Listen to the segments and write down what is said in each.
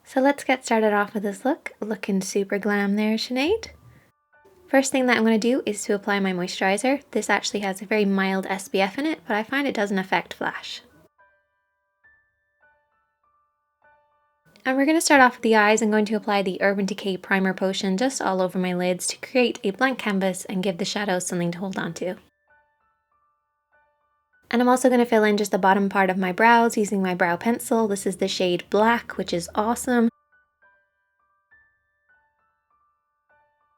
So let's get started off with this look. Looking super glam there, Sinead. First thing that I'm going to do is to apply my moisturiser. This actually has a very mild SPF in it, but I find it doesn't affect flash. And we're going to start off with the eyes. I'm going to apply the Urban Decay Primer Potion just all over my lids to create a blank canvas and give the shadows something to hold on to. And I'm also going to fill in just the bottom part of my brows using my brow pencil. This is the shade Black, which is awesome.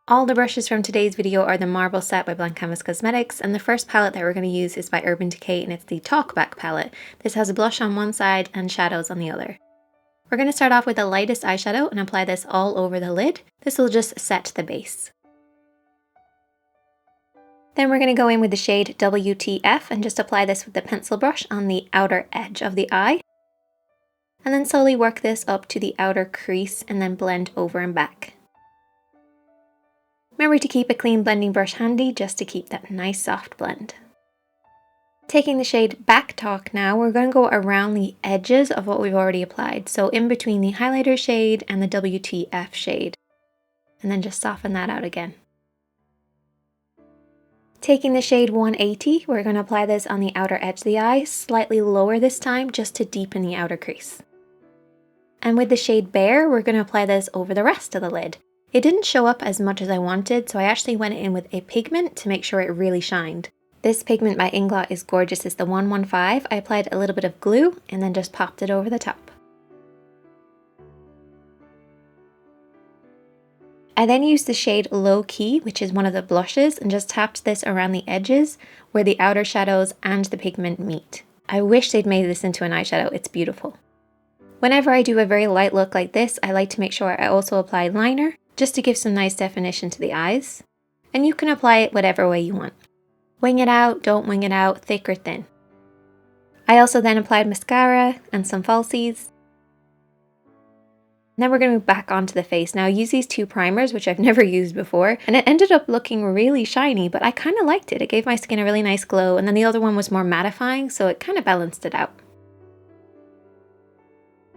All the brushes from today's video are the Marble set by Blank Canvas Cosmetics, and the first palette that we're going to use is by Urban Decay, and it's the Talkback palette. This has a blush on one side and shadows on the other. We're going to start off with the lightest eyeshadow and apply this all over the lid. This will just set the base. Then we're going to go in with the shade WTF and just apply this with the pencil brush on the outer edge of the eye. And then slowly work this up to the outer crease and then blend over and back. Remember to keep a clean blending brush handy just to keep that nice soft blend. Taking the shade Back Talk now, we're going to go around the edges of what we've already applied. So in between the highlighter shade and the WTF shade. And then just soften that out again. Taking the shade 180, we're going to apply this on the outer edge of the eye, slightly lower this time just to deepen the outer crease. And with the shade Bare, we're going to apply this over the rest of the lid. It didn't show up as much as I wanted, so I actually went in with a pigment to make sure it really shined. This pigment by Inglot is gorgeous. It's the 115. I applied a little bit of glue and then just popped it over the top. I then used the shade Low Key, which is one of the blushes, and just tapped this around the edges where the outer shadows and the pigment meet. I wish they'd made this into an eyeshadow. It's beautiful. Whenever I do a very light look like this, I like to make sure I also apply liner, just to give some nice definition to the eyes. And you can apply it whatever way you want. Wing it out, don't wing it out, thick or thin. I also then applied mascara and some falsies. Then we're going to move back onto the face. Now I use these two primers, which I've never used before, and it ended up looking really shiny, but I kind of liked it. It gave my skin a really nice glow, and then the other one was more mattifying, so it kind of balanced it out.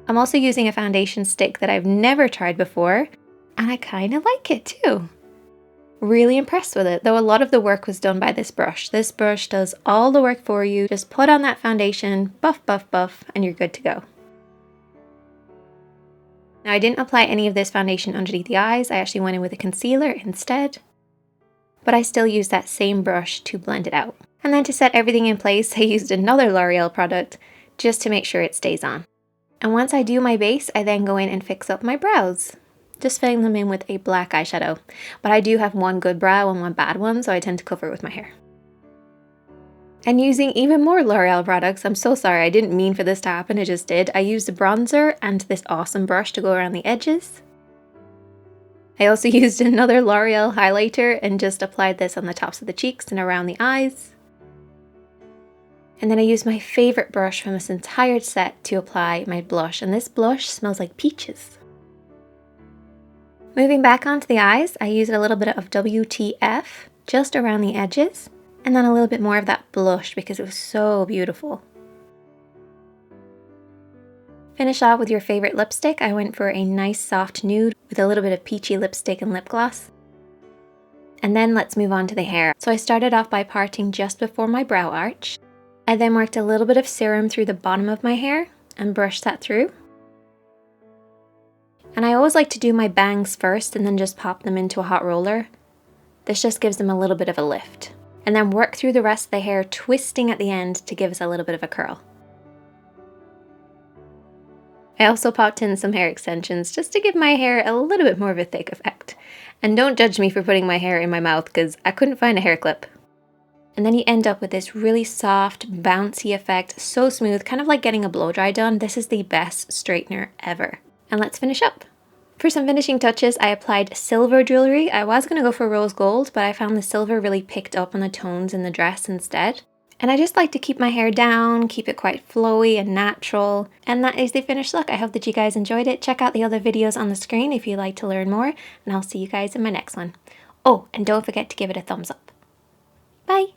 I'm also using a foundation stick that I've never tried before, and I kind of like it too. Really impressed with it, though a lot of the work was done by this brush. This brush does all the work for you. Just put on that foundation, buff, buff, buff, and you're good to go. Now I didn't apply any of this foundation underneath the eyes. I actually went in with a concealer instead. But I still used that same brush to blend it out. And then to set everything in place, I used another L'Oreal product just to make sure it stays on. And once I do my base, I then go in and fix up my brows. Just filling them in with a black eyeshadow. But I do have one good brow and one bad one, so I tend to cover it with my hair. And using even more L'Oreal products, I'm so sorry, I didn't mean for this to happen, it just did. I used a bronzer and this awesome brush to go around the edges. I also used another L'Oreal highlighter and just applied this on the tops of the cheeks and around the eyes. And then I used my favorite brush from this entire set to apply my blush, and this blush smells like peaches. Moving back onto the eyes, I used a little bit of WTF just around the edges, and then a little bit more of that blush because it was so beautiful. Finish off with your favorite lipstick. I went for a nice soft nude with a little bit of peachy lipstick and lip gloss. And then let's move on to the hair. So I started off by parting just before my brow arch. I then worked a little bit of serum through the bottom of my hair and brushed that through. And I always like to do my bangs first and then just pop them into a hot roller. This just gives them a little bit of a lift. And then work through the rest of the hair, twisting at the end to give us a little bit of a curl. I also popped in some hair extensions just to give my hair a little bit more of a thick effect. And don't judge me for putting my hair in my mouth because I couldn't find a hair clip. And then you end up with this really soft, bouncy effect, so smooth, kind of like getting a blow dry done. This is the best straightener ever. And let's finish up. For some finishing touches, I applied silver jewelry. I was going to go for rose gold, but I found the silver really picked up on the tones in the dress instead. And I just like to keep my hair down, keep it quite flowy and natural. And that is the finished look. I hope that you guys enjoyed it. Check out the other videos on the screen if you'd like to learn more, and I'll see you guys in my next one. Oh, and don't forget to give it a thumbs up. Bye!